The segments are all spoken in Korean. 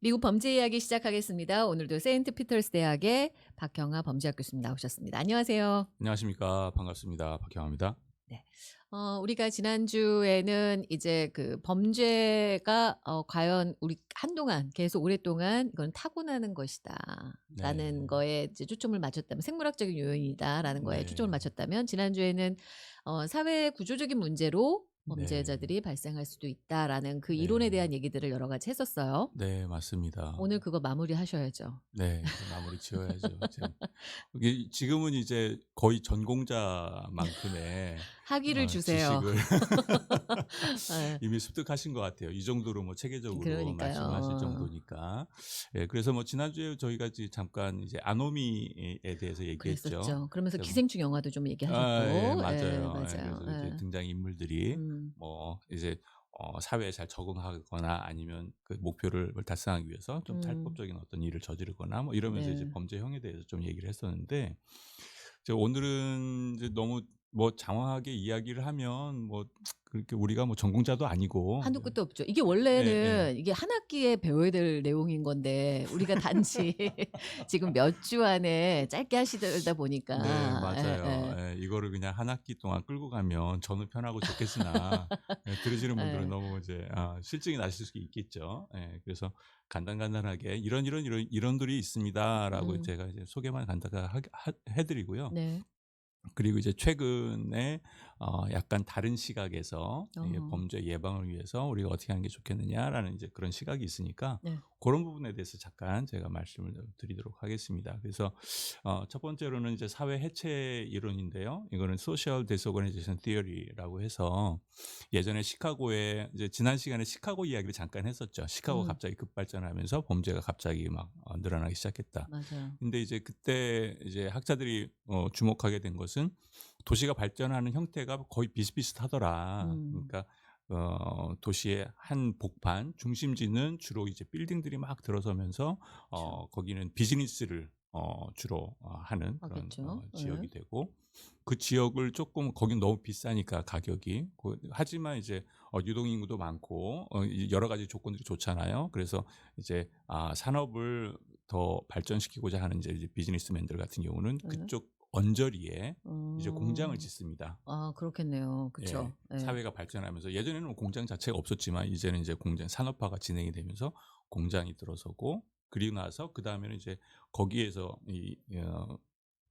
미국 범죄 이야기 시작하겠습니다. 오늘도 세인트 피터스 대학의 박형아 범죄학 교수님 나오셨습니다. 안녕하세요. 안녕하십니까. 반갑습니다. 박형아입니다. 네. 우리가 지난주에는 이제 그 범죄가 과연 우리 한동안 계속 오랫동안 이건 타고나는 것이다라는 네. 거에 이제 초점을 맞췄다면 생물학적인 요인이다라는 거에 초점을 네. 맞췄다면 지난주에는 사회 구조적인 문제로 네. 범죄자들이 발생할 수도 있다라는 그 이론에 네. 대한 얘기들을 여러 가지 했었어요. 네. 맞습니다. 오늘 그거 마무리하셔야죠. 네. 이제 마무리 지어야죠. 지금 이게 지금은 이제 거의 전공자만큼의 학위를 주세요. 지식을 예. 이미 습득하신 것 같아요. 이 정도로 뭐 체계적으로 말씀하실 그러니까요. 정도니까. 예, 그래서 뭐 지난주에 저희가 잠깐 이제 아노미에 대해서 얘기했죠. 그랬었죠. 그러면서 그래서 기생충 영화도 좀 예, 얘기하셨고. 예 맞아요. 예, 맞아요. 그래서 이제 예. 등장인물들이 음. 뭐 이제 사회에 잘 적응하거나 아니면 그 목표를 달성하기 위해서 좀 음. 탈법적인 어떤 일을 저지르거나 뭐 이러면서 이제 네. 범죄형에 대해서 좀 얘기를 했었는데, 이제 오늘은 이제 너무 뭐 장황하게 이야기를 하면 뭐 그렇게 우리가 뭐 전공자도 아니고. 한도 끝도 없죠. 이게 예예. 원래는 이게 한 학기에 배워야 될 내용인 건데 우리가 단지 지금 몇 주 안에 짧게 하시다 네, 보니까 맞아요. 예예. 예, 이거를 그냥 한 학기 동안 끌고 가면 저는 편하고 좋겠으나, 예, 들으시는 예. 분들은 예. 너무 이제 실증이 나실 수 있겠죠. 예, 그래서 간단간단하게 이런 이론들이 있습니다라고 음. 제가 이제 소개만 간단하게 해 드리고요. 네. 그리고 이제 최근에 약간 다른 시각에서 이 어. 범죄 예방을 위해서 우리가 어떻게 하는 게 좋겠느냐라는 이제 그런 시각이 있으니까, 네. 그런 부분에 대해서 잠깐 제가 말씀을 좀 드리도록 하겠습니다. 그래서 첫 번째로는 이제 사회 해체 이론인데요. 이거는 Social Disorganization Theory라고 해서, 예전에 시카고에 이제 지난 시간에 시카고 이야기를 잠깐 했었죠. 시카고가 음. 갑자기 급발전하면서 범죄가 갑자기 막 늘어나기 시작했다. 맞아요. 근데 이제 그때 이제 학자들이 주목하게 된 것은 도시가 발전하는 형태가 거의 비슷비슷하더라. 음. 그러니까 도시의 한 복판 중심지는 주로 이제 빌딩들이 막 들어서면서 그쵸. 거기는 비즈니스를 주로 하는 그런 하겠죠. 예. 지역이 되고, 그 지역을 조금 거긴 너무 비싸니까 가격이 하지만 이제 유동 인구도 많고 여러 가지 조건들이 좋잖아요. 그래서 이제 산업을 더 발전시키고자 하는 이제 비즈니스맨들 같은 경우는 예. 그쪽 언저리에 이제 공장을 어. 짓습니다. 아 그렇겠네요. 예. 그쵸. 예. 사회가 발전하면서 예전에는 뭐 공장 자체가 없었지만 이제는 이제 공장 산업화가 진행이 되면서 공장이 들어서고, 그리고 나서 그다음에는 이제 거기에서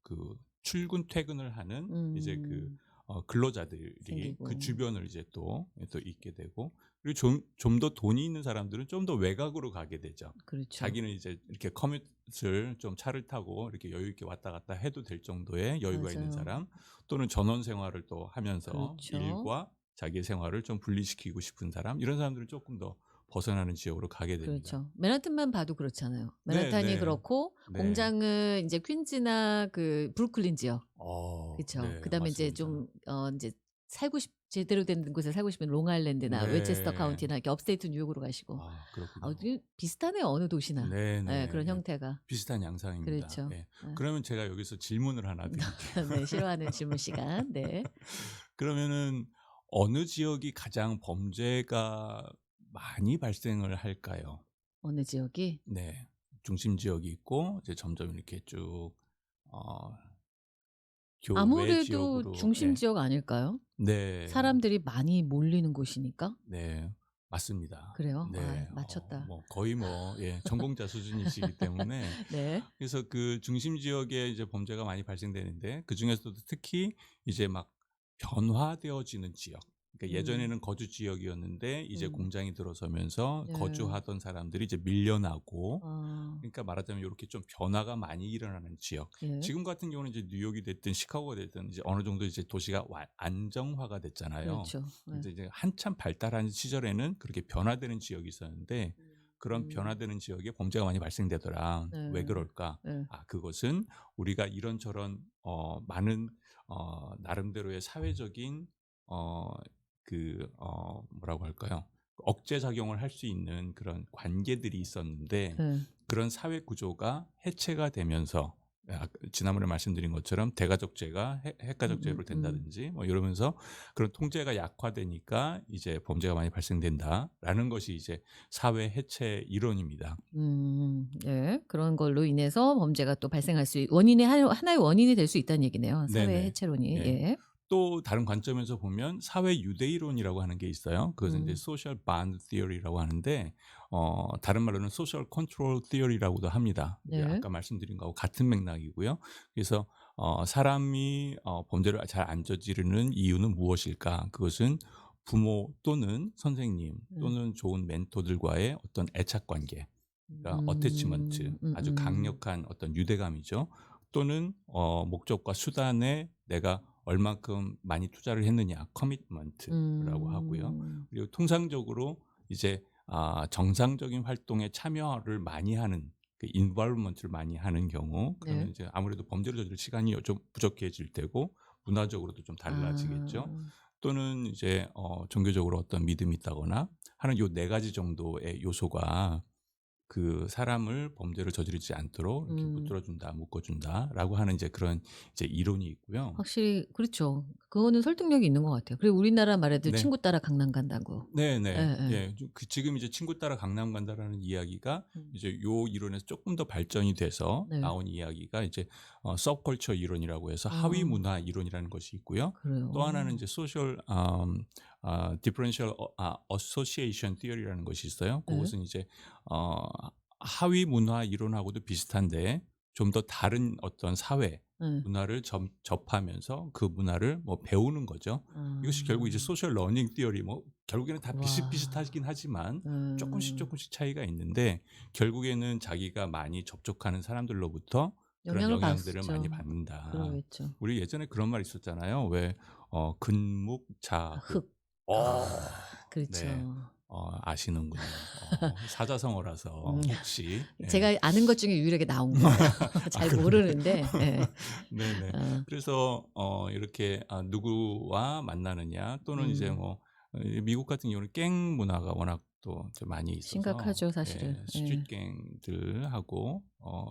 그 출근 퇴근을 하는 이제 그 음. 근로자들이 그 생기고. 주변을 이제 또 있게 되고, 그리고 좀 더 돈이 있는 사람들은 좀 더 외곽으로 가게 되죠. 그렇죠. 자기는 이제 이렇게 커뮤트를 좀 차를 타고 이렇게 여유 있게 왔다 갔다 해도 될 정도의 여유가 있는 맞아요. 사람, 또는 전원 생활을 또 하면서 그렇죠. 일과 자기의 생활을 좀 분리시키고 싶은 사람, 이런 사람들은 조금 더 벗어나는 지역으로 가게 됩니다. 그렇죠. 맨하탄만 봐도 그렇잖아요. 네 맨하탄이 네. 그렇고 네. 공장은 인제 퀸즈나 그 브루클린 지역 그쵸. 네, 그다음에 인제 맞습니다. 좀 인제 살고 싶 제대로 된 곳에 살고 싶으면 롱아일랜드나 웨체스터 네. 카운티나 이렇게 업스테이트 뉴욕으로 가시고 그렇군요. 이게 비슷하네요, 어느 도시나. 예 네네. 그런 예. 형태가. 비슷한 양상입니다. 그렇죠. 예. 예. 그러면 제가 여기서 질문을 하나 드릴게요. 네 싫어하는 질문 시간. 네. 그러면은 어느 지역이 가장 범죄가 많이 발생을 할까요? 어느 지역이? 네. 중심 지역이 있고 이제 점점 이렇게 쭉 어 교외 아무래도 지역으로. 중심 예. 지역 아닐까요? 네. 사람들이 많이 몰리는 곳이니까. 네. 맞습니다. 그래요? 아 네. 맞췄다. 뭐 거의 뭐 전공자 수준이시기 때문에. 네. 그래서 그 중심 지역에 이제 범죄가 많이 발생되는데, 그중에서도 특히 이제 막 변화되어지는 지역. 그러니까 음. 예전에는 거주 지역이었는데 이제 음. 공장이 들어서면서 네. 거주하던 사람들이 이제 밀려나고, 아. 그러니까 말하자면 요렇게 좀 변화가 많이 일어나는 지역. 예. 지금 같은 경우는 이제 뉴욕이 됐든 시카고가 됐든 이제 어느 정도 이제 도시가 안정화가 됐잖아요. 그렇죠. 예. 근데 이제 한참 발달한 시절에는 그렇게 변화되는 지역이 있었는데, 그런 음. 변화되는 지역에 범죄가 많이 발생되더라. 왜 네. 그럴까? 예. 그것은 우리가 이런저런 많은 나름대로의 사회적인 어 뭐라고 할까요? 억제 작용을 할 수 있는 그런 관계들이 있었는데, 예. 그런 사회 구조가 해체가 되면서 지난번에 말씀드린 것처럼 대가족죄가 핵가족죄로 음. 된다든지 뭐 이러면서 그런 통제가 약화되니까 이제 범죄가 많이 발생된다라는 것이 이제 사회 해체 이론입니다. 네. 그런 걸로 인해서 범죄가 또 발생할 수 원인의 하나의 원인이 될 수 있다는 얘기네요. 사회 네네. 해체론이. 예. 예. 또 다른 관점에서 보면 사회 유대이론이라고 하는 게 있어요. 그것은 이제 음. 소셜 반드 티어리라고 하는데 다른 말로는 소셜 컨트롤 티어리라고도 합니다. 이제 네. 아까 말씀드린 거하고 같은 맥락이고요. 그래서 사람이 범죄를 잘 안 저지르는 이유는 무엇일까? 그것은 부모 또는 선생님 음. 또는 좋은 멘토들과의 어떤 애착 관계, 그러니까 어태치먼트, 음. 아주 강력한 어떤 유대감이죠. 또는 목적과 수단에 내가 얼만큼 많이 투자를 했느냐, 커미트먼트라고 하고요. 음. 그리고 통상적으로 이제 정상적인 활동에 참여를 많이 하는 그 인볼브먼트를 많이 하는 경우, 그러면 네. 이제 아무래도 범죄를 저지를 시간이 좀 부족해질 테고 문화적으로도 좀 달라지겠죠. 아. 또는 이제 종교적으로 어떤 믿음이 있다거나 하는 요 네 가지 정도의 요소가 그 사람을 범죄를 저지르지 않도록 이렇게 음. 붙들어 준다, 묶어 준다라고 하는 이제 그런 이제 이론이 있고요. 확실히 그렇죠. 그거는 설득력이 있는 것 같아요. 그리고 우리나라 말에도 네. 친구 따라 강남 간다고. 네네. 예예. 예. 지금 이제 친구 따라 강남 간다라는 이야기가 음. 이제 요 이론에서 조금 더 발전이 돼서 네. 나온 이야기가 이제 서브컬처 이론이라고 해서 하위 아 문화 이론이라는 것이 있고요. 또 하나는 그래요. 이제 소셜 디퍼런셜 어소시에이션 티어리라는 것이 있어요. 네. 그것은 이제 어 하위 문화 이론하고도 비슷한데 좀 더 다른 어떤 사회 예. 문화를 접하면서 그 문화를 뭐 배우는 거죠. 이것이 결국 이제 아. 소셜 러닝 티어리, 뭐 결국에는 다 와. 비슷비슷하긴 하지만 조금씩 음. 조금씩 차이가 있는데 결국에는 자기가 많이 접촉하는 사람들로부터 그런 영향을 영향들을 많이 받죠. 받는다. 그러겠죠. 우리 예전에 그런 말 있었잖아요. 왜 아 근묵자흑. 흑. 아 네. 그렇죠. 아시는군요. 사자성어라서 음. 혹시. 예. 제가 아는 것 중에 유일하게 나온 거예요. 잘 그런가요? 모르는데 예. 네네. 어. 그래서 이렇게 누구와 만나느냐 또는 이제 음. 뭐 미국 같은 경우는 갱 문화가 워낙 또 이제 많이 있어서 심각하죠 사실은. 예, 예. 스트리트 갱들하고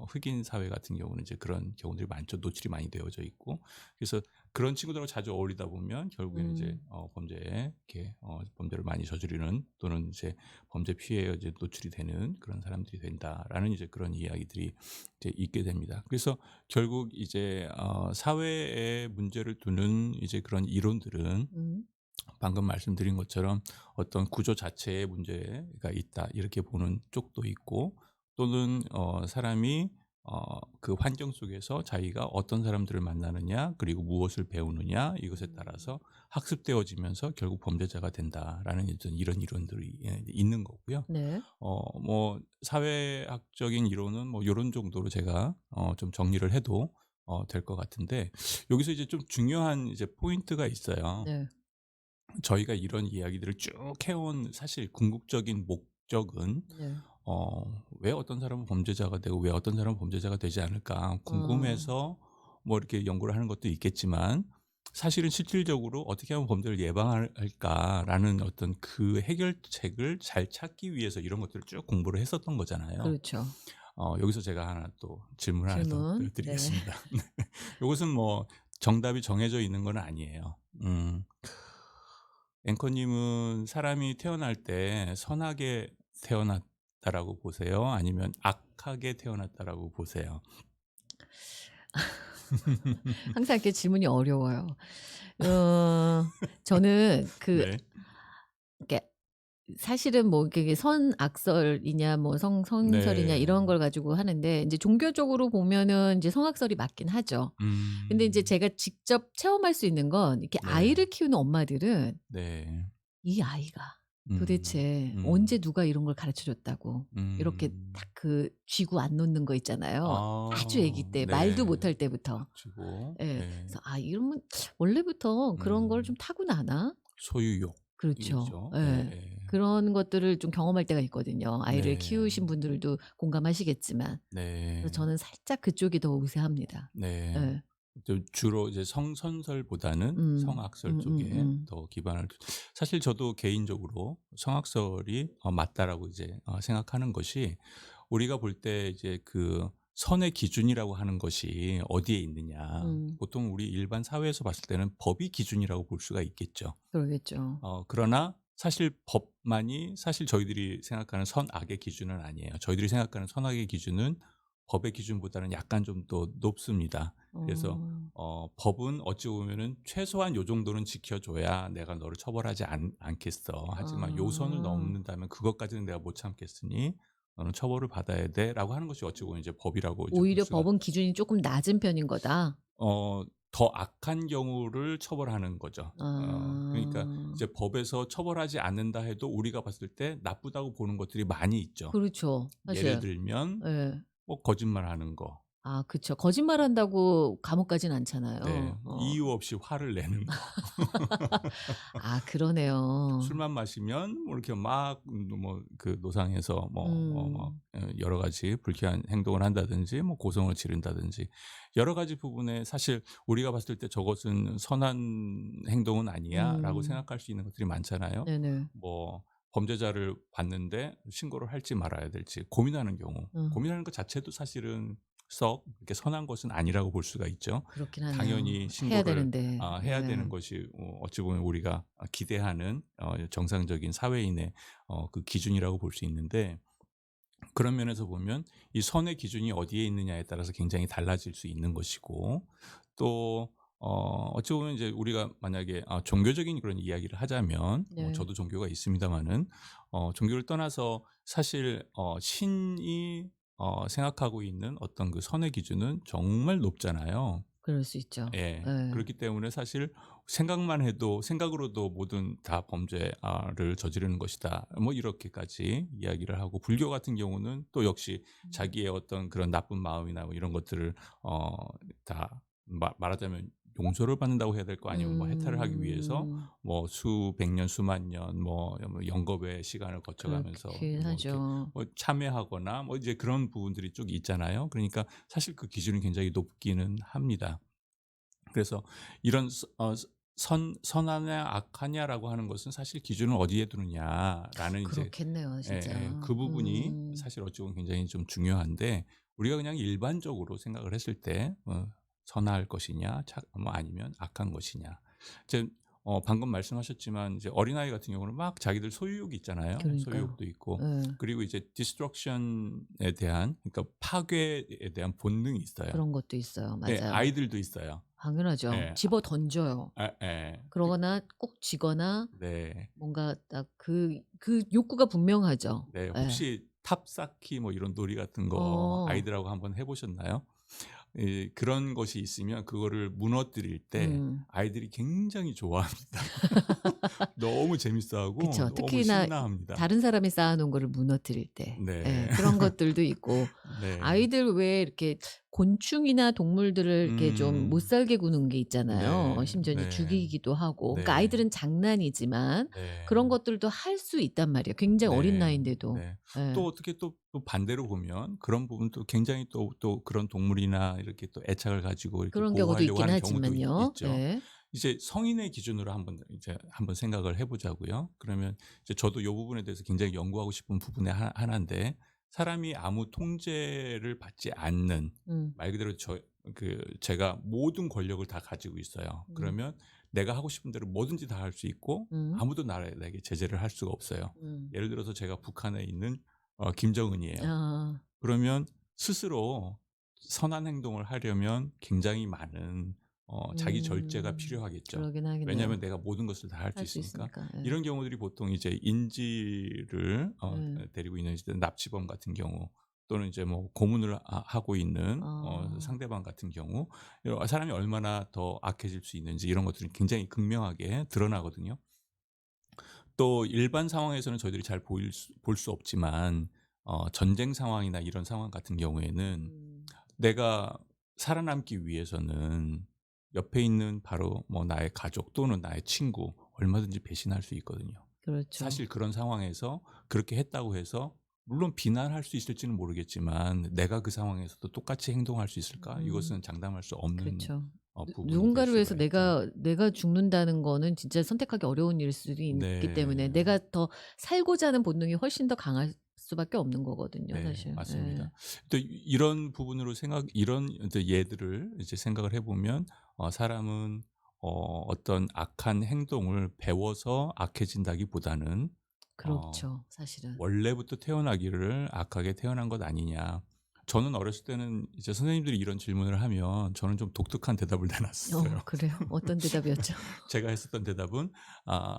흑인 사회 같은 경우는 이제 그런 경우들이 많죠. 노출이 많이 되어져 있고. 그래서 그런 친구들하고 자주 어울리다 보면 결국에는 이제 음. 범죄에 이렇게 범죄를 많이 저지르는 또는 이제 범죄 피해에 이제 노출이 되는 그런 사람들이 된다라는 이제 그런 이야기들이 이제 있게 됩니다. 그래서 결국 이제 사회에 문제를 두는 이제 그런 이론들은 음. 방금 말씀드린 것처럼 어떤 구조 자체에 문제가 있다 이렇게 보는 쪽도 있고, 또는 사람이 그 환경 속에서 자기가 어떤 사람들을 만나느냐 그리고 무엇을 배우느냐 이것에 음. 따라서 학습되어지면서 결국 범죄자가 된다라는 이런 이론들이 있는 거고요. 네. 뭐 사회학적인 이론은 뭐 요런 정도로 제가 좀 정리를 해도 될 것 같은데, 여기서 이제 좀 중요한 이제 포인트가 있어요. 네. 저희가 이런 이야기들을 쭉 해온 사실 궁극적인 목적은 네. 왜 어떤 사람은 범죄자가 되고 왜 어떤 사람은 범죄자가 되지 않을까 어. 궁금해서 뭐 이렇게 연구를 하는 것도 있겠지만, 사실은 실질적으로 어떻게 하면 범죄를 예방할까라는 어떤 그 해결책을 잘 찾기 위해서 이런 것들을 쭉 공부를 했었던 거잖아요. 그렇죠. 여기서 제가 하나 또 질문 하나 더 질문. 네. 드리겠습니다. 이것은 뭐 정답이 정해져 있는 건 아니에요. 앵커님은 사람이 태어날 때 선하게 태어났다라고 보세요? 아니면 악하게 태어났다라고 보세요? 항상 이렇게 질문이 어려워요. 저는 네. 이렇게 사실은 뭐 이게 선악설이냐 뭐 성설이냐 네. 이런 걸 가지고 하는데 이제 종교적으로 보면은 이제 성악설이 맞긴 하죠. 근데 이제 음. 제가 직접 체험할 수 있는 건 이렇게 네. 아이를 키우는 엄마들은 네. 이 아이가 음. 도대체 언제 음. 누가 이런 걸 가르쳐 줬다고 이렇게 음. 딱 그 쥐구 안 놓는 거 있잖아요. 아주 아기 때 말도 네. 못할 때부터. 딱 쥐고. 예. 네. 그래서 '아 이러면 원래부터 그런 걸 음. 좀 타고나나?' 그렇죠. 소유욕이죠. 예. 예예. 그런 것들을 좀 경험할 때가 있거든요. 아이를 네. 키우신 분들도 공감하시겠지만. 그래서 네. 저는 살짝 그쪽이 더 우세합니다. 네. 예. 주로 이제 성선설보다는 음. 성악설 쪽에 더 기반을 사실 저도 개인적으로 성악설이 맞다라고 이제 생각하는 것이, 우리가 볼 때 이제 그 선의 기준이라고 하는 것이 어디에 있느냐. 음. 보통 우리 일반 사회에서 봤을 때는 법이 기준이라고 볼 수가 있겠죠. 그러겠죠. 그러나 사실 법만이 사실 저희들이 생각하는 선악의 기준은 아니에요. 저희들이 생각하는 선악의 기준은 법의 기준보다는 약간 좀 더 높습니다. 그래서 어. 법은 어찌 보면은 최소한 요 정도는 지켜줘야 내가 너를 처벌하지 않겠어. 하지만 요 선을 아. 넘는다면 그것까지는 내가 못 참겠으니 너는 처벌을 받아야 돼라고 하는 것이 어찌 보면 이제 법이라고 이제 볼 오히려 수가 법은 기준이 조금 낮은 편인 거다. 더 악한 경우를 처벌하는 거죠. 그러니까 아. 이제 법에서 처벌하지 않는다 해도 우리가 봤을 때 나쁘다고 보는 것들이 많이 있죠. 그렇죠. 예를 사실. 들면 예. 뭐 거짓말하는 거. 아 그쵸. 거짓말한다고 감옥 가진 네. 않잖아요. 이유 없이 화를 내는 거. 아 그러네요. 술만 마시면 뭐 이렇게 막 뭐 그 노상해서 뭐 음. 여러 가지 불쾌한 행동을 한다든지 뭐 고성을 지른다든지 여러 가지 부분에 사실 우리가 봤을 때 '저것은 선한 행동은 아니야.'라고 음. 생각할 수 있는 것들이 많잖아요. 네네. 뭐 범죄자를 봤는데 신고를 할지 말아야 될지 고민하는 경우. 어. 고민하는 것 자체도 사실은 썩 이렇게 선한 것은 아니라고 볼 수가 있죠. 그렇긴 하네요. 당연히 해야 신고를 되는데. 해야 예. 되는 것이 어찌 보면 우리가 기대하는 정상적인 사회인의 그 기준이라고 볼 수 있는데 그런 면에서 보면 이 선의 기준이 어디에 있느냐에 따라서 굉장히 달라질 수 있는 것이고 또 어찌 보면 이제 우리가 만약에 종교적인 그런 이야기를 하자면 뭐 네. 저도 종교가 있습니다마는 종교를 떠나서 사실 신이 생각하고 있는 어떤 그 선의 기준은 정말 높잖아요. 그럴 수 있죠. 예. 예. 그렇기 때문에 사실 생각만 해도 생각으로도 모든 다 범죄를 저지르는 것이다. 뭐 이렇게까지 이야기를 하고 불교 같은 경우는 또 역시 음. 자기의 어떤 그런 나쁜 마음이나 뭐 이런 것들을 다 말하자면 용서를 받는다고 해야 될 거 아니면 뭐 해탈을 하기 위해서 음. 뭐 수백 년, 수만 년 뭐 영겁의 시간을 거쳐가면서 그렇긴 뭐 이렇게 하죠. 뭐 참여하거나 뭐 이제 그런 부분들이 쭉 있잖아요. 그러니까 사실 그 기준이 굉장히 높기는 합니다. 그래서 이런 선하냐 악하냐라고 하는 것은 사실 기준을 어디에 두느냐라는 이제 그렇겠네요 진짜. 그 부분이 음. 사실 어찌 보면 굉장히 좀 중요한데 우리가 그냥 일반적으로 생각을 했을 때 선할 것이냐 뭐 아니면 악한 것이냐. 이제 방금 말씀하셨지만 이제 어린아이 같은 경우는 막 자기들 소유욕이 있잖아요. 그러니까요. 소유욕도 있고 예. 그리고 이제 디스트럭션에 대한 그러니까 파괴에 대한 본능이 있어요. 그런 것도 있어요. 예, 맞아요. 아이들도 있어요. 당연하죠. 예. 집어 던져요. 예. 그러거나 꼭 쥐거나 네. 뭔가 딱 그 욕구가 분명하죠. 네. 예. 혹시 탑쌓기 뭐 이런 놀이 같은 거 어. 아이들하고 한번 해 보셨나요? 그런 것이 있으면 그거를 무너뜨릴 때 음. 아이들이 굉장히 좋아합니다. 너무 재밌어하고 그쵸. 너무 특히나 신나합니다. 다른 사람이 쌓아 놓은 거를 무너뜨릴 때. 네. 예. 그런 것들도 있고 네. 아이들 왜 이렇게 곤충이나 동물들을 이렇게 좀 못 음. 살게 구는 게 있잖아요. 네. 심지어 이제 네. 죽이기도 하고. 그러니까 네. 아이들은 장난이지만 그런 네. 것들도 할 수 있단 말이에요. 굉장히 어린 네. 나이인데도. 네. 또 예. 어떻게 또 반대로 보면 그런 부분도 굉장히 또 그런 동물이나 이렇게 또 애착을 가지고 이렇게 그런 경우도 보호하려고 있긴 하는 경우도 하지만요. 있죠. 네. 이제 성인의 기준으로 한번 생각을 해 보자고요. 그러면 이제 저도 요 부분에 대해서 굉장히 연구하고 싶은 부분의 하나인데 사람이 아무 통제를 받지 않는 음. 말 그대로 제가 모든 권력을 다 가지고 있어요. 음. 그러면 내가 하고 싶은 대로 뭐든지 다 할 수 있고 음. 아무도 나에게 제재를 할 수가 없어요. 음. 예를 들어서 제가 북한에 있는 김정은이에요. 아. 그러면 스스로 선한 행동을 하려면 굉장히 많은 자기 절제가 필요하겠죠. 그러긴 하겠네요. 왜냐하면 내가 모든 것을 다 할 수 할 수 있으니까. 있으니까. 예. 이런 경우들이 보통 이제 인지를 예. 데리고 있는 이제 납치범 같은 경우 또는 이제 뭐 고문을 하고 있는 아. 상대방 같은 경우 사람이 얼마나 더 악해질 수 있는지 이런 것들이 굉장히 극명하게 드러나거든요. 또 일반 상황에서는 저희들이 잘 볼 수 없지만 전쟁 상황이나 이런 상황 같은 경우에는 음. 내가 살아남기 위해서는 옆에 있는 바로 뭐 나의 가족 또는 나의 친구 얼마든지 배신할 수 있거든요. 그렇죠. 사실 그런 상황에서 그렇게 했다고 해서 물론 비난할 수 있을지는 모르겠지만 '내가 그 상황에서도 똑같이 행동할 수 있을까?' 음. 이것은 장담할 수 없는 그렇죠. 부분이 될 누군가를 위해서 수가 있죠. 내가 죽는다는 거는 진짜 선택하기 어려운 일일 수도 있기 때문에 네. 내가 더 살고자 하는 본능이 훨씬 더 강할 수밖에 없는 거거든요, 네, 사실. 예. 맞습니다. 또 이런 부분으로 이런 이제 예들을 이제 생각을 해보면 사람은 어떤 악한 행동을 배워서 악해진다기보다는 어, 그렇죠, 사실은. 원래부터 태어나기를 악하게 태어난 것 아니냐. 저는 어렸을 때는 이제 선생님들이 이런 질문을 하면 저는 좀 독특한 대답을 내놨어요. 그래요? 어떤 대답이었죠? 제가 했었던 대답은 아,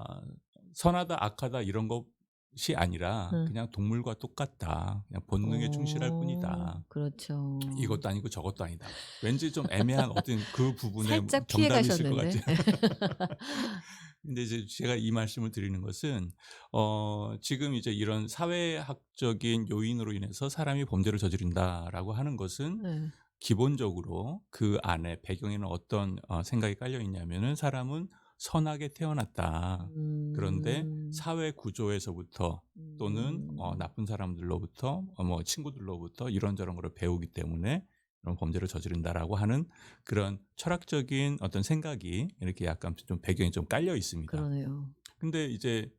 선하다 악하다 이런 것이 아니라 응. 그냥 동물과 똑같다. 그냥 본능에 충실할 뿐이다. 그렇죠. 이것도 아니고 저것도 아니다. 왠지 좀 애매한 어떤 그 부분에 살짝 피해 정답이 있을 것 같지. 가셨는데. 근데 이제 제가 이 말씀을 드리는 것은 지금 이제 이런 사회학적인 요인으로 인해서 사람이 범죄를 저지른다라고 하는 것은 예. 기본적으로 그 안에 배경에는 어떤 생각이 깔려 있냐면은 사람은 선하게 태어났다. 그런데 음. 사회 구조에서부터 또는 음. 나쁜 사람들로부터 뭐 친구들로부터 이런저런 거를 배우기 때문에 이런 범죄를 저지른다라고 하는 그런 철학적인 어떤 생각이 이렇게 약간 좀 배경이 좀 깔려 있습니다. 그러네요. 근데 이제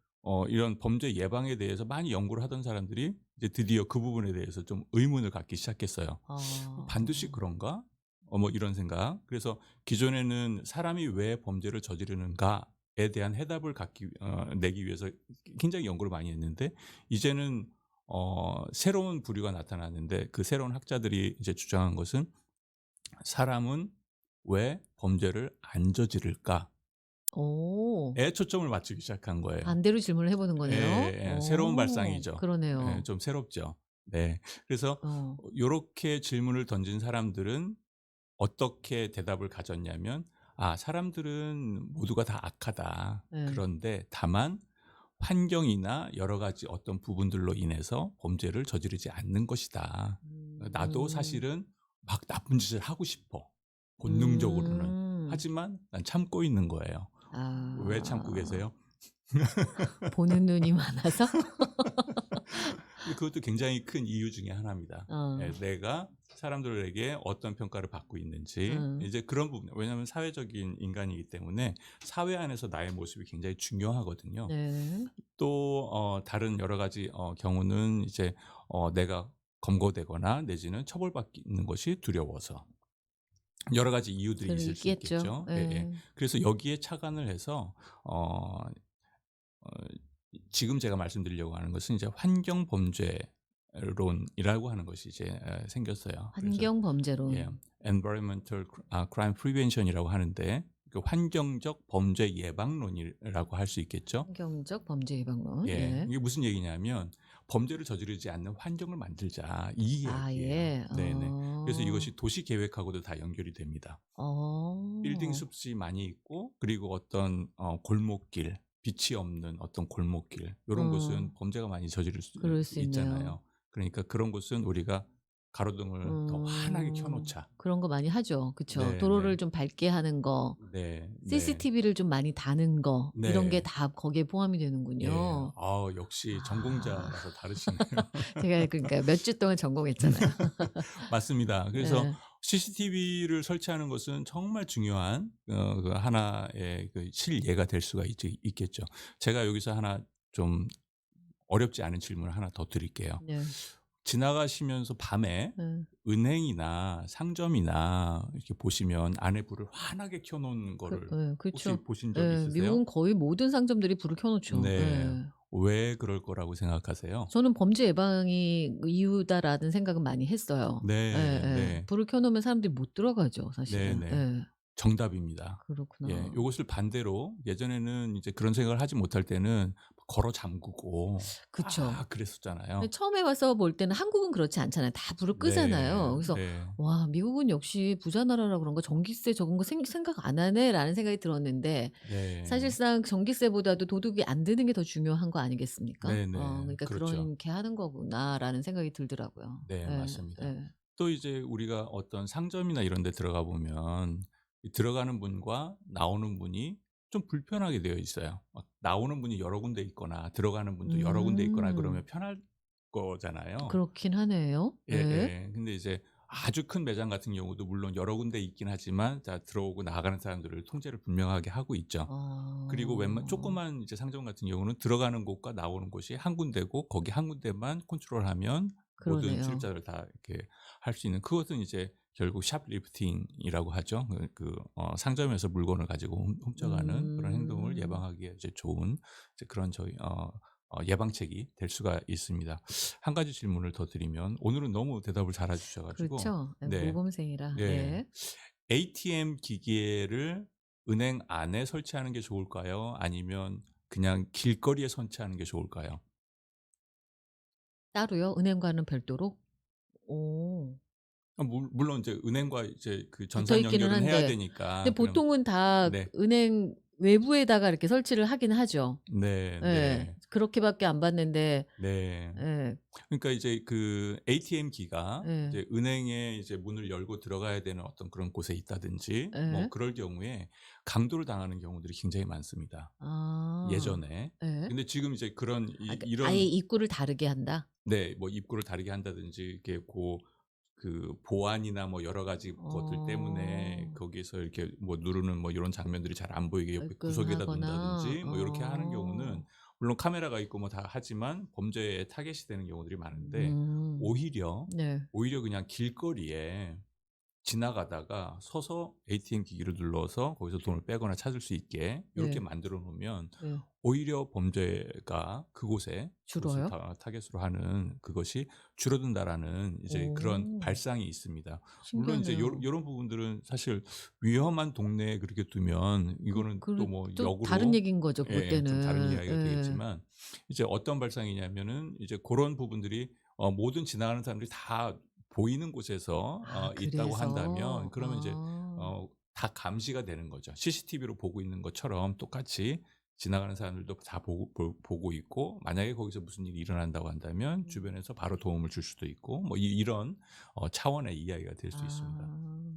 이런 범죄 예방에 대해서 많이 연구를 하던 사람들이 이제 드디어 그 부분에 대해서 좀 의문을 갖기 시작했어요. 반드시 아. 그런가? 뭐 이런 생각. 그래서 기존에는 사람이 왜 범죄를 저지르는가에 대한 해답을 내기 위해서 굉장히 연구를 많이 했는데 이제는 새로운 부류가 나타났는데 그 새로운 학자들이 이제 주장한 것은 사람은 왜 범죄를 안 저지를까에 오. 초점을 맞추기 시작한 거예요. 반대로 질문을 해 보는 예, 거네요. 새로운 발상이죠. 예, 그러네요. 좀 새롭죠. 네. 그래서 어. 요렇게 질문을 던진 사람들은 어떻게 대답을 가졌냐면 사람들은 모두가 다 악하다. 예. 그런데 다만 환경이나 여러 가지 어떤 부분들로 인해서 범죄를 저지르지 않는 것이다. 나도 음. 사실은 막 나쁜 짓을 하고 싶어. 본능적으로는. 음. 하지만 난 참고 있는 거예요. 왜 참고 아. 계세요? 보는 눈이 많아서? 그것도 굉장히 큰 이유 중에 하나입니다. 어. 예, 내가 사람들에게 어떤 평가를 받고 있는지 음. 이제 그런 부분. 왜냐하면 사회적인 인간이기 때문에 사회 안에서 나의 모습이 굉장히 중요하거든요. 네. 또 다른 여러 가지 경우는 이제 내가 검거되거나 내지는 처벌받는 것이 두려워서 여러 가지 이유들이 있을 수 있겠죠. 있겠죠. 예, 예. 예. 그래서 여기에 착안을 해서 어, 어, 지금 제가 말씀드리려고 하는 것은 이제 환경 범죄론이라고 하는 것이 이제 생겼어요. 그래서 환경 예, 범죄론. environmental crime prevention이라고 하는데 그 환경적 범죄 예방론이라고 할 수 있겠죠. 환경적 범죄 예방론. 예, 예. 이게 무슨 얘기냐면 범죄를 저지르지 않는 환경을 만들자 이 이야기예요. 예. 네네. 그래서 이것이 도시 계획하고도 다 연결이 됩니다. 빌딩 어. 숲이 많이 있고 그리고 어떤 골목길, 빛이 없는 어떤 골목길 요런 어. 곳은 범죄가 많이 저지를 수 그럴 수 있네요. 있잖아요. 그러니까 그런 곳은 우리가 가로등을 더 환하게 켜 놓자. 그런 거 많이 하죠. 그쵸. 네 도로를 네. 좀 밝게 하는 거, 네 네. CCTV를 좀 많이 다는 거 이런 게 네. 다 거기에 포함이 예. 되는군요. 역시 아. 전공자라서 다르시네요. 제가 그러니까 몇 주 동안 전공했잖아요. 맞습니다. 그래서 예. CCTV를 설치하는 것은 정말 중요한 그 하나의 그 실예가 될 수가 있겠죠. 제가 여기서 하나 좀 어렵지 않은 질문을 하나 더 드릴게요. 네. 지나가시면서 밤에 예. 은행이나 상점이나 이렇게 보시면 안에 불을 환하게 켜 놓은 거를 예 혹시 그쵸. 보신 적 예. 있으세요? 미국은 거의 모든 상점들이 불을 켜 놓죠. 네. 예. 왜 그럴 거라고 생각하세요? 저는 '범죄 예방이 이유다.'라는 생각은 많이 했어요. 네 예예. 네. 불을 켜 놓으면 사람들이 못 들어가죠 사실은. 네네. 예. 정답입니다. 예. 그렇구나. 요것을 반대로 예전에는 이제 그런 생각을 하지 못할 때는 걸어 잠그고 그쵸. 근데 그랬었잖아요. 처음에 와서 볼 때는 한국은 그렇지 않잖아요. 다 불을 끄잖아요. 네. 그래서 네. '와 미국은 역시 부자 나라라 그런가 전기세 저런 거 생각 안 하네.'라는 생각이 들었는데 네. 사실상 전기세보다도 도둑이 안 드는 게 더 중요한 거 아니겠습니까? 네네. 그러니까 그렇죠. '그렇게 하는 거구나.'라는 생각이 들더라고요. 네 예. 맞습니다. 예. 또 이제 우리가 어떤 상점이나 이런 데 들어가 보면 이 들어가는 문과 나오는 문이 좀 불편하게 되어 있어요. 막 나오는 문이 여러 군데 있거나 들어가는 문도 여러 군데 있거나 그러면 음. 편할 거잖아요. 그렇긴 하네요. 예. 예예. 근데 이제 아주 큰 매장 같은 경우도 물론 여러 군데 있긴 하지만 자 들어오고 나가는 사람들을 통제를 분명하게 하고 있죠. 그리고 웬만 어. 조그만 이제 상점 같은 경우는 들어가는 곳과 나오는 곳이 한 군데고 거기 한 군데만 컨트롤하면 모든 그러네요. 출입자를 다 이렇게 할 수 있는 그것은 이제 결국 샵리프팅이라고 하죠. 상점에서 물건을 가지고 훔쳐가는 그런 행동을 음. 예방하기에 이제 좋은 이제 그런 저희 예방책이 될 수가 있습니다. 한 가지 질문을 더 드리면 오늘은 너무 대답을 잘해 주셔 가지고 그렇죠. 예 네. 모범생이라. 네. 네. ATM 기기를 은행 안에 설치하는 게 좋을까요? 아니면 그냥 길거리에 설치하는 게 좋을까요? 따로요? 은행과는 별도로? 오. 물론 이제 은행과 이제 그 붙어 전산 있기는 연결은 해야 한데 근데 되니까 그럼 보통은 다 네. 은행 외부에다가 이렇게 설치를 하긴 하죠. 네 예. 네. 그렇게밖에 안 봤는데 네. 예. 그러니까 이제 그 ATM 기가 예. 이제 은행에 이제 문을 열고 들어가야 되는 어떤 그런 곳에 있다든지 뭐 예. 그럴 경우에 강도를 당하는 경우들이 굉장히 많습니다, 아. 예전에. 예. 근데 지금 이제 그런 아 그러니까 아예 이런 입구를 다르게 한다? 네. 뭐 입구를 다르게 한다든지 이렇게 그 보안이나 뭐 여러 가지 것들 때문에 어. 거기서 이렇게 뭐 누르는 뭐 이런 장면들이 잘 안 보이게 옆에 구석에다 접근하거나 둔다든지 뭐 요렇게 하는 경우는 물론 카메라가 있고 뭐 다 하지만 범죄의 타겟이 되는 경우들이 많은데 음. 오히려, 네. 오히려 그냥 길거리에 지나가다가 서서 ATM 기기를 눌러서 거기서 돈을 빼거나 찾을 수 있게 요렇게 네. 만들어 놓으면 네. 오히려 범죄가 그곳을 줄어요? 타겟으로 하는 그것이 줄어든다라는 이제 그런 오. 발상이 있습니다. 물론 이제 신기하네요. 요런 부분들은 사실 위험한 동네에 그렇게 두면 그 이거는 또 그 뭐 또 다른 역으로 얘기인 거죠 좀 다른 그때는. 이야기가 예. 되겠지만 이제 어떤 발상이냐면은 이제 고런 부분들이 모든 지나가는 사람들이 다 보이는 곳에서 아 있다고 한다면 그래서. 그러면 이제 아. 다 감시가 되는 거죠. CCTV로 보고 있는 것처럼 똑같이 지나가는 사람들도 다 보고 있고 만약에 거기서 무슨 일이 일어난다고 한다면 음. 주변에서 바로 도움을 줄 수도 있고 뭐 이런 차원의 이야기가 될 수 있습니다. 아.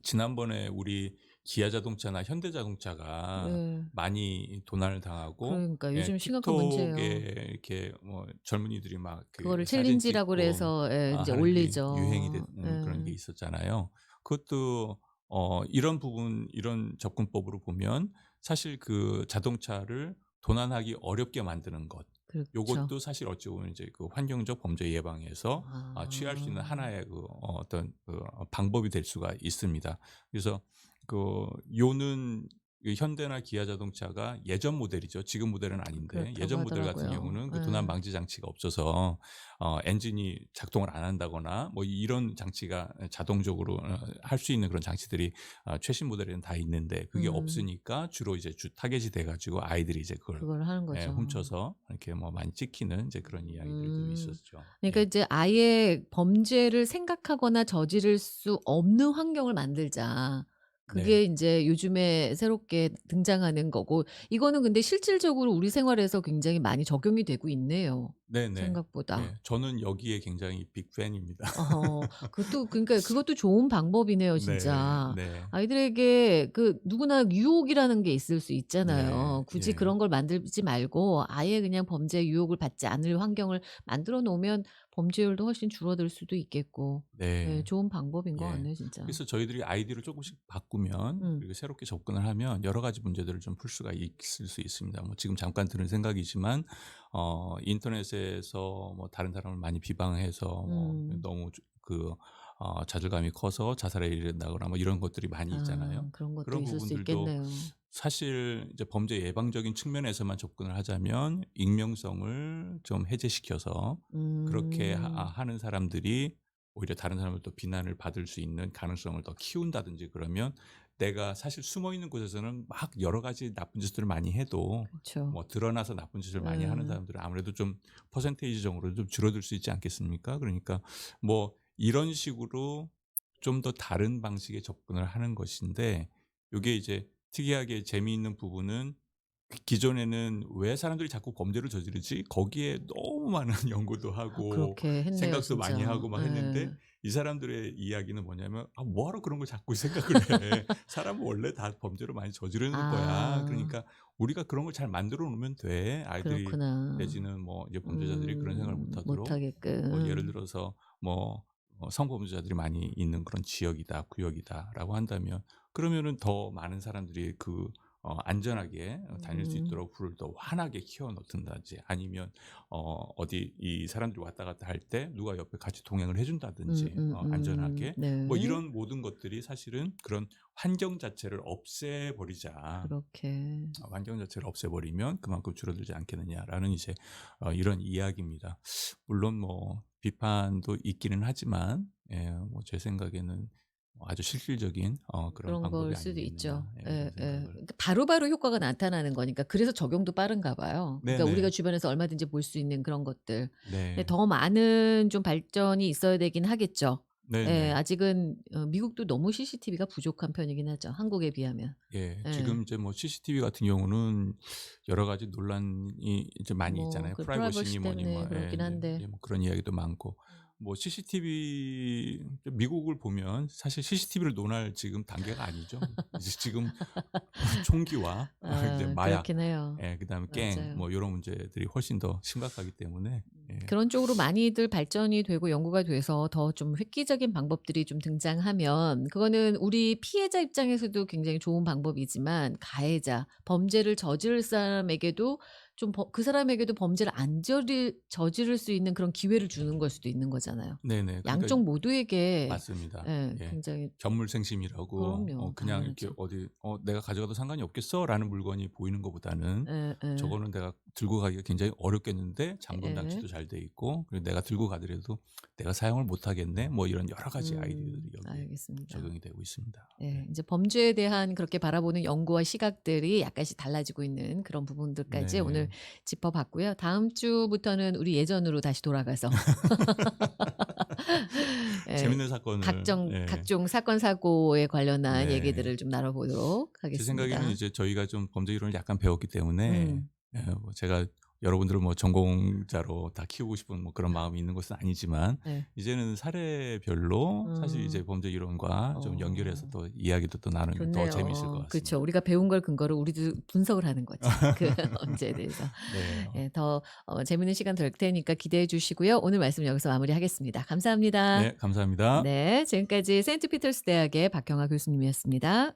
지난번에 우리 기아자동차나 현대자동차가 네. 많이 도난을 당하고 그러니까 예 요즘 심각한 문제예요. 틱톡에 이렇게 뭐 젊은이들이 막 그 그거를 사진 챌린지라고 찍고 그래서 예 인제 하는 게 유행이 올리죠. 된 그런 게 예. 있었잖아요. 그것도 이런 부분 이런 접근법으로 보면 사실 그 자동차를 도난하기 어렵게 만드는 것 그렇죠. 요것도 사실 어찌 보면 이제 그 환경적 범죄 예방에서 취할 수 있는 아. 하나의 어떤 방법이 될 수가 있습니다. 그래서 요는 그 현대나 기아 자동차가 예전 모델이죠. 지금 모델은 아닌데 그렇다고 예전 모델 같은 하더라고요. 경우는 그 도난 예. 방지 장치가 없어서 엔진이 작동을 안 한다거나 뭐 이런 장치가 자동적으로 할 수 있는 그런 장치들이 최신 모델에는 다 있는데 그게 음. 없으니까 주로 이제 주 타겟이 돼 가지고 아이들이 이제 그걸 그걸 하는 예 거죠. 훔쳐서 이렇게 뭐 많이 찍히는 이제 그런 이야기들도 음. 있었죠. 그러니까 예. 이제 아예 범죄를 생각하거나 저지를 수 없는 환경을 만들자. 네. 그게 인제 요즘에 새롭게 등장하는 거고 이거는 근데 실질적으로 우리 생활에서 굉장히 많이 적용이 되고 있네요, 네네. 네. 생각보다. 저는 여기에 굉장히 빅팬입니다. 그것도 그러니까 그것도 좋은 방법이네요 네. 진짜. 네. 아이들에게 그 누구나 유혹이라는 게 있을 수 네. 있잖아요. 굳이 예. 그런 걸 만들지 말고 아예 그냥 범죄의 유혹을 받지 않을 환경을 만들어 놓으면 범죄율도 훨씬 줄어들 수도 있겠고. 예 네. 좋은 방법인 것 예. 같네요 진짜. 그래서 저희들이 아이디어를 쪼끔씩 바꾸면 음. 그리고 새롭게 접근을 하면 여러 가지 문제들을 좀 풀 수가 있을 수 있습니다. 뭐 지금 잠깐 드는 생각이지만 인터넷에서 뭐 다른 사람을 많이 비방해서 뭐 음. 너무 자존감이 커서 자살에 이른다거나 뭐 이런 것들이 많이 있잖아요. 그런 것도 그런 있을 수 부분들도 있겠네요. 사실 이제 범죄 예방적인 측면에서만 접근을 하자면 익명성을 좀 해제시켜서 그렇게 음. 하는 사람들이 오히려 다른 사람을 또 비난을 받을 수 있는 가능성을 더 키운다든지 그러면 내가 사실 숨어 있는 곳에서는 막 여러 가지 나쁜 짓들을 많이 해도 그쵸. 뭐 드러나서 나쁜 짓을 많이 하는 예. 사람들은 아무래도 좀 퍼센테이지적으로 좀 줄어들 수 있지 않겠습니까? 그러니까 뭐 이런 식으로 좀 더 다른 방식의 접근을 하는 것인데 요게 이제 특이하게 재미있는 부분은 기존에는 '왜 사람들이 자꾸 범죄를 저지르지?' 거기에 너무 많은 연구도 하고 그렇게 했네요 생각도 많이 진짜. 하고 막 했는데 예. 이 사람들의 이야기는 뭐냐면 "아 뭐하러 그런 걸 자꾸 생각을 해. 사람은 원래 다 범죄를 많이 저지르는 거야. 아. 그러니까 우리가 그런 걸 잘 만들어 놓으면 돼." 아이들이 그렇구나. 내지는 뭐 이제 범죄자들이 그런 생각을 못 하도록. 뭐 예를 못하게끔. 들어서 뭐 성범죄자들이 많이 있는 그런 지역이다, 구역이다라고 한다면 그러면은 더 많은 사람들이 안전하게 다닐 수 음. 있도록 불을 더 환하게 키워 놓든다든지 아니면 어디 이 사람들이 왔다 갔다 할 때 누가 옆에 같이 동행을 해 준다든지 안전하게 뭐 네. 이런 모든 것들이 사실은 그런 환경 자체를 없애버리자. 그렇게. 환경 자체를 없애버리면 그만큼 줄어들지 않겠느냐라는 이제 이런 이야기입니다. 물론 뭐 비판도 있기는 하지만 뭐 제 생각에는 아주 실질적인 그런 그런 걸 방법이 수도 아니겠느냐 있죠. 이런 예, 예. 생각을. 그러니까 바로바로 효과가 나타나는 거니까 그래서 적용도 빠른가 봐요. 그러니까 우리가 네네. 주변에서 얼마든지 볼 수 있는 그런 것들. 근데 네. 더 많은 좀 발전이 있어야 되긴 하겠죠. 예. 네네. 아직은 미국도 너무 CCTV가 부족한 편이긴 하죠, 한국에 비하면. 예. 예. 지금 이제 뭐 CCTV 같은 경우는 여러 가지 논란이 이제 많이 뭐 있잖아요. 그 프라이버시니 프라이버시 뭐니 때문에 뭐 그렇긴 한데. 이제 뭐 그런 이야기도 많고. 뭐 CCTV 미국을 보면 사실 CCTV를 논할 지금 단계가 아니죠. 이제 지금 총기와 이제 아 마약, 그렇긴 해요. 그다음에 갱 맞아요. 뭐 요런 문제들이 훨씬 더 심각하기 때문에 그런 쪽으로 많이들 발전이 되고 연구가 돼서 더 좀 획기적인 방법들이 좀 등장하면 그거는 우리 피해자 입장에서도 굉장히 좋은 방법이지만 가해자, 범죄를 저지를 사람에게도 좀 그 사람에게도 범죄를 안 저지를 수 있는 그런 기회를 주는 걸 수도 있는 거잖아요. 네네. 그러니까 양쪽 모두에게 맞습니다. 예 예. 굉장히 견물생심이라고 그럼요. 그냥 이렇게 당연하죠. 어디 '내가 가져가도 상관이 없겠어.'라는 물건이 보이는 것보다는 예예. '저거는 내가 들고 가기가 굉장히 어렵겠는데 잠금 예. 장치도 잘 돼 있고 그리고 내가 들고 가더라도 내가 사용을 못 하겠네.' 뭐 이런 여러 가지 아이디어들이 여기에 알겠습니다. 적용이 되고 있습니다. 예. 네. 이제 범죄에 대한 그렇게 바라보는 연구와 시각들이 약간씩 달라지고 있는 그런 부분들까지 오늘 네. 짚어봤고요. 다음 주부터는 우리 예전으로 다시 돌아가서 예. 재밌는 사건을 각종 사건 사고에 관련한 네. 얘기들을 좀 나눠보도록 제 생각에는 하겠습니다. 이제 저희가 좀 범죄 이론을 약간 배웠기 때문에 음. 뭐 제가 여러분들을 뭐 전공자로 다 키우고 싶은 뭐 그런 마음이 있는 것은 아니지만 네. 이제는 사례별로 사실 이제 음. 범죄 이론과 좀 연결해서 어. 또 이야기도 또 나누면 더 재미있을 것 좋네요. 그렇죠. 같습니다. 우리가 배운 걸 근거로 우리도 분석을 하는 거지. 그 범죄에 대해서. 네. 예. 더 재밌는 시간 될 테니까 기대해 주시고요. 오늘 말씀 여기서 마무리하겠습니다. 감사합니다. 네, 감사합니다. 네. 지금까지 세인트 피터스 대학의 박경아 교수님이었습니다.